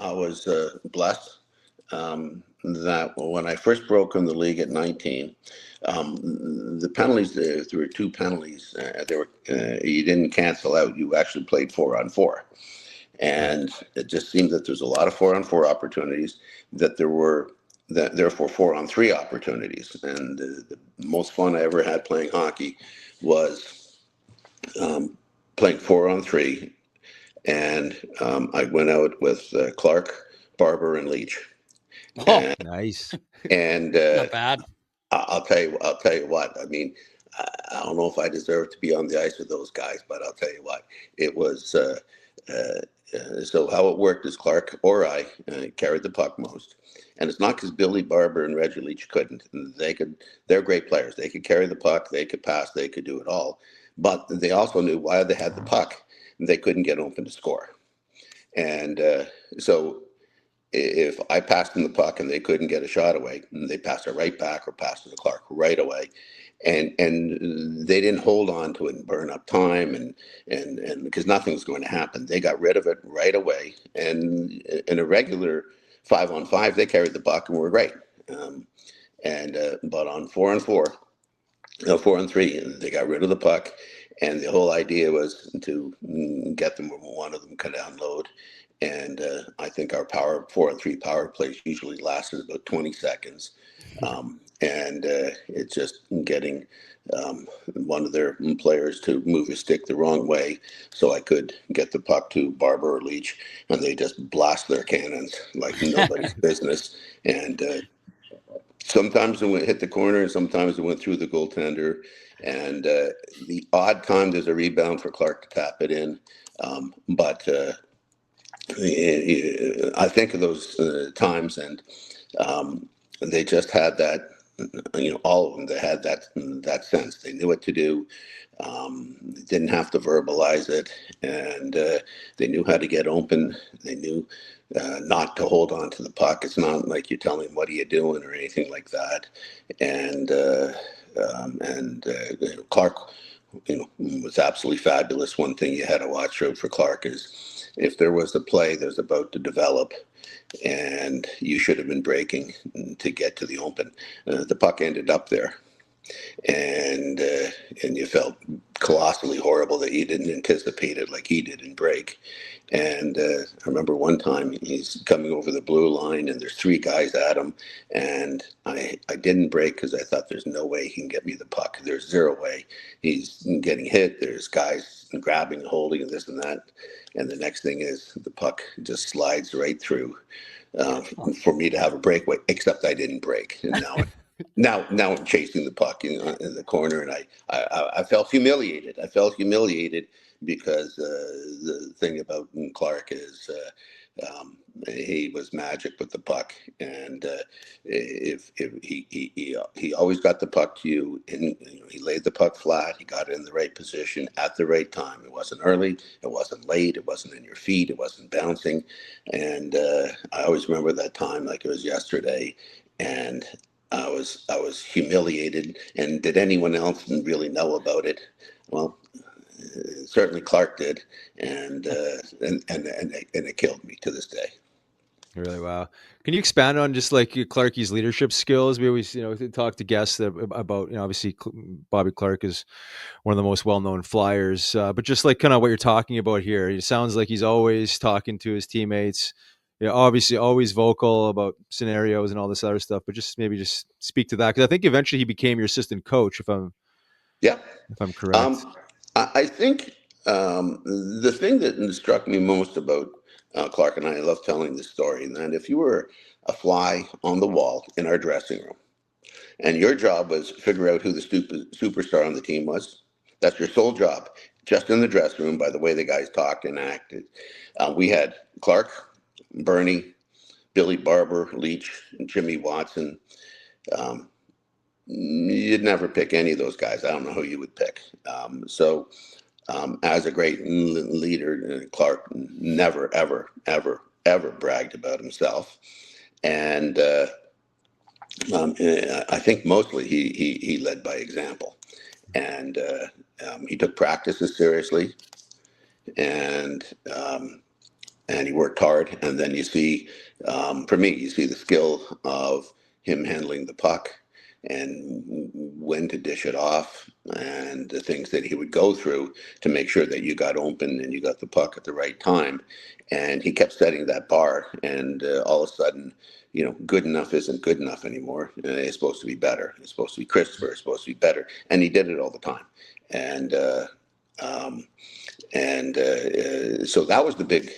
I was blessed that when I first broke in the league at 19, the penalties, there were two penalties. You didn't cancel out. You actually played 4-on-4. Right. And it just seemed that there's a lot of 4-on-4 opportunities, that there were therefore 4-on-3 opportunities. And the most fun I ever had playing hockey was playing 4-on-3. And I went out with Clarke, Barber, and Leach. Oh, And nice. and Not bad. I'll tell you what. I mean, I don't know if I deserve to be on the ice with those guys, but I'll tell you what. It was so how it worked is Clarke or I carried the puck most, and it's not because Billy Barber and Reggie Leach couldn't. They could. They're great players. They could carry the puck. They could pass. They could do it all. But they also knew why they had the puck. They couldn't get open to score, and so if I passed them the puck and they couldn't get a shot away, they passed it right back or passed it to Clarke right away. And they didn't hold on to it and burn up time and because nothing's going to happen. They got rid of it right away. And in a regular 5-on-5, they carried the puck and were great. But on 4-on-4, 4-on-3, they got rid of the puck, and the whole idea was to get them where one of them could unload. And I think our 4-on-3 power plays usually lasted about 20 seconds. And it's just getting one of their players to move his stick the wrong way so I could get the puck to Barber or Leach, and they just blast their cannons like nobody's business. And sometimes it went hit the corner, and sometimes it went through the goaltender. And the odd time there's a rebound for Clarke to tap it in. But I think of those times, and they just had that. All of them. They had that sense. They knew what to do. They didn't have to verbalize it, and they knew how to get open. They knew not to hold on to the puck. It's not like you're telling them, what are you doing, or anything like that. And Clarke, was absolutely fabulous. One thing you had to watch out for Clarke is if there was a play that was about to develop and you should have been breaking to get to the open, the puck ended up there. And you felt colossally horrible that you didn't anticipate it like he did in break. And I remember one time he's coming over the blue line and there's three guys at him, and I didn't break because I thought there's no way he can get me the puck. There's zero way. He's getting hit. There's guys grabbing, holding, and this and that. And the next thing is the puck just slides right through for me to have a breakaway, except I didn't break. And now I'm chasing the puck in the corner, and I felt humiliated. I felt humiliated because the thing about Clarke is he was magic with the puck, and if he always got the puck to you, and he laid the puck flat, he got it in the right position at the right time. It wasn't early, it wasn't late, it wasn't in your feet, it wasn't bouncing, and I always remember that time like it was yesterday, and I was humiliated. And did anyone else really know about it? Well, certainly Clarke did, and it killed me to this day. Really, wow. Can you expand on just like Clarke's leadership skills? We always, talk to guests about, obviously Bobby Clarke is one of the most well-known Flyers, but just like kind of what you're talking about here, it sounds like he's always talking to his teammates. Obviously always vocal about scenarios and all this other stuff, but just speak to that, because I think eventually he became your assistant coach, if I'm correct. I think the thing that struck me most about Clarke, and I love telling this story, and that if you were a fly on the wall in our dressing room, and your job was figure out who the superstar on the team was, that's your sole job, just in the dressing room, by the way the guys talked and acted. We had Clarke, Bernie, Billy Barber, Leach, and Jimmy Watson. You'd never pick any of those guys. I don't know who you would pick. As a great leader, Clarke never, ever, ever, ever bragged about himself. And I think mostly he led by example. And he took practices seriously. And and he worked hard. And then you see, for me, you see the skill of him handling the puck and when to dish it off and the things that he would go through to make sure that you got open and you got the puck at the right time. And he kept setting that bar, and all of a sudden, good enough isn't good enough anymore. It's supposed to be better. It's supposed to be crisper. It's supposed to be better. And he did it all the time. And um, so that was the big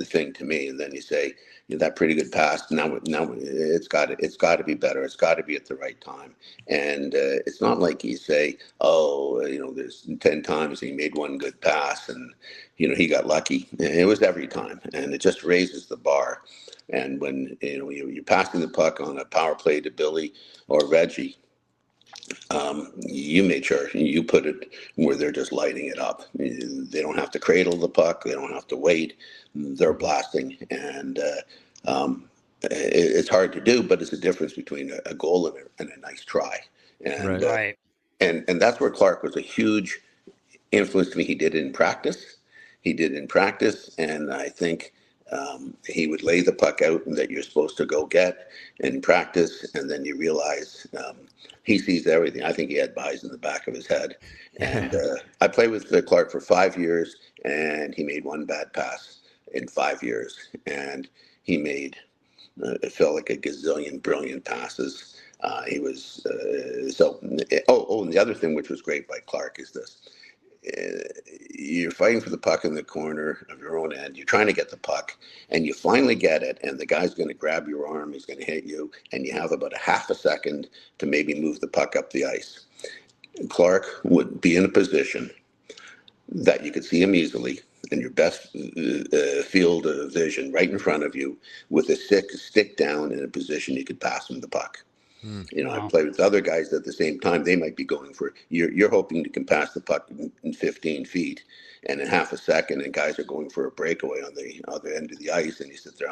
thing to me. And then you say, that pretty good pass. Now it's got to be better. It's got to be at the right time. And it's not like you say, oh, there's 10 times he made one good pass and he got lucky. It was every time, and it just raises the bar. And when you're passing the puck on a power play to Billy or Reggie, you made sure you put it where they're just lighting it up. They don't have to cradle the puck. They don't have to wait. They're blasting, and it's hard to do, but it's a difference between a goal and a nice try. And Right. Right. and that's where Clarke was a huge influenced me. He did it in practice. He did it in practice, and I think he would lay the puck out and that you're supposed to go get in practice, and then you realize he sees everything. I think he had eyes in the back of his head. And I played with Clarke for 5 years, and he made one bad pass in 5 years, and he made it felt like a gazillion brilliant passes. He was so. Oh, and the other thing which was great by Clarke is this: you're fighting for the puck in the corner of your own end. You're trying to get the puck, and you finally get it, and the guy's going to grab your arm. He's going to hit you, and you have about a half a second to maybe move the puck up the ice. Clarke would be in a position that you could see him easily in your best field of vision right in front of you with a stick down in a position you could pass him the puck. I Wow. play with other guys at the same time. They might be going for you're hoping you can pass the puck in 15 feet and in half a second, and guys are going for a breakaway on the other end of the ice, and you sit there.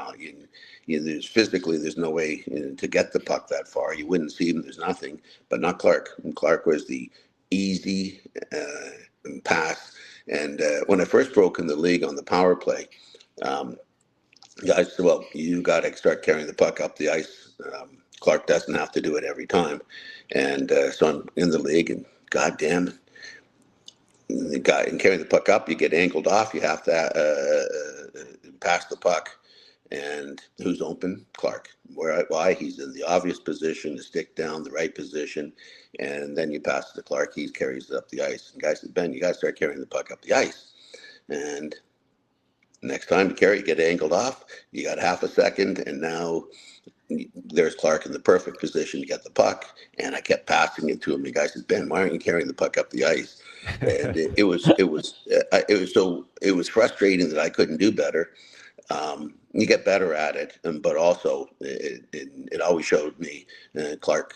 There's no way to get the puck that far. You wouldn't see him. There's nothing, but not Clarke. And Clarke was the easy pass. And when I first broke in the league on the power play, guys said, "Well, you got to start carrying the puck up the ice." Clarke doesn't have to do it every time. And so I'm in the league, and goddamn, the guy and carrying the puck up, you get angled off. You have to pass the puck. And who's open? Clarke. Why? He's in the obvious position, the stick down, the right position. And then you pass it to Clarke. He carries it up the ice. And guys said, Ben, you got to start carrying the puck up the ice. And next time you get angled off, you got half a second, and now there's Clarke in the perfect position to get the puck, and I kept passing it to him. The guy said, "Ben, why aren't you carrying the puck up the ice?" And it was frustrating that I couldn't do better. You get better at it, but also it always showed me Clarke,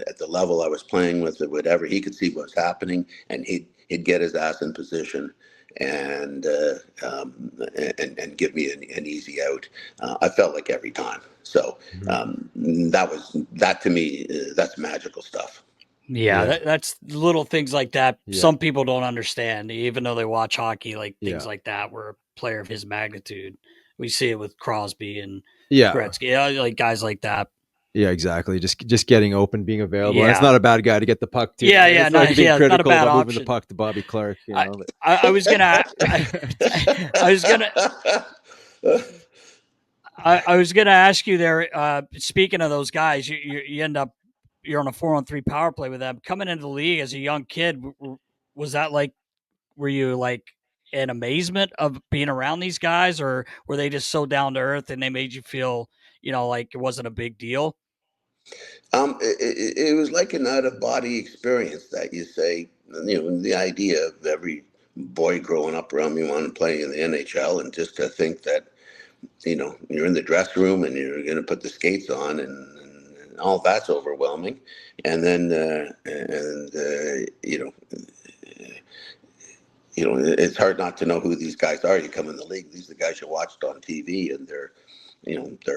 at the level I was playing with, or whatever, he could see what was happening, and he'd get his ass in position and and give me an easy out. I felt like every time. So that to me, that's magical stuff. Yeah, Yeah. that's little things like that. Yeah. Some people don't understand, even though they watch hockey, like things Yeah. like that, where a player of his magnitude, we see it with Crosby and Yeah. Gretzky, like guys like that. Yeah, exactly. Just getting open, being available. And it's Yeah, not a bad guy to get the puck to. yeah, It's not like you're being not a critical bad about moving the option. puck to Bobby Clarke, I, but I was gonna, I was gonna, I was gonna ask you there. Speaking of those guys, you end up you're on a 4-on-3 power play with them. Coming into the league as a young kid, was that like? Were you like in amazement of being around these guys, or were they just so down to earth and they made you feel, like it wasn't a big deal? It was like an out of body experience that you say, the idea of every boy growing up around me wanting to play in the NHL, and just to think that, you're in the dress room and you're going to put the skates on, and all that's overwhelming. And then, it's hard not to know who these guys are. You come in the league, these are the guys you watched on TV, and they're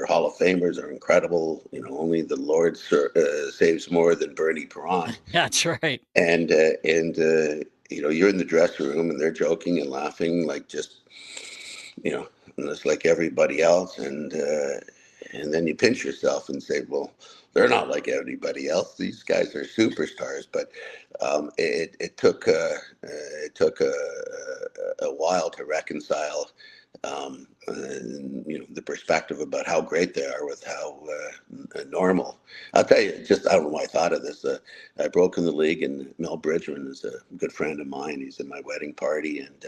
Hall of Famers, are incredible. Only the Lord saves more than Bernie Perron. That's right. And you're in the dressing room and they're joking and laughing, like just you know, just like everybody else. And then you pinch yourself and say, well, they're not like everybody else. These guys are superstars. But it took a while to reconcile, the perspective about how great they are with how normal. I'll tell you, just I don't know why I thought of this. I broke in the league, and Mel Bridgman is a good friend of mine. He's in my wedding party, and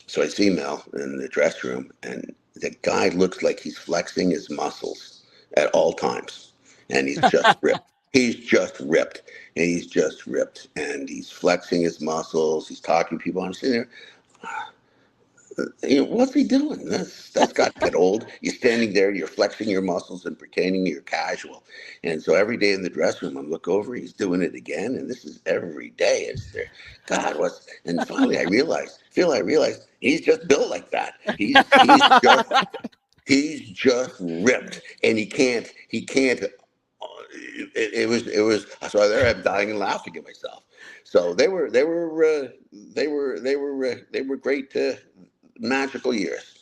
so I see Mel in the dressing room, and the guy looks like he's flexing his muscles at all times, and he's just ripped. He's just ripped, and he's just ripped, and he's flexing his muscles. He's talking to people. I'm sitting there, what's he doing? That's got to get old. You're standing there, you're flexing your muscles and pretending you're casual. And so every day in the dressing room, I look over, he's doing it again, and this is every day. It's there. God, what's? And finally, I realized, he's just built like that. He's just ripped, and he can't. It was. So there, I'm dying and laughing at myself. So they were great magical years.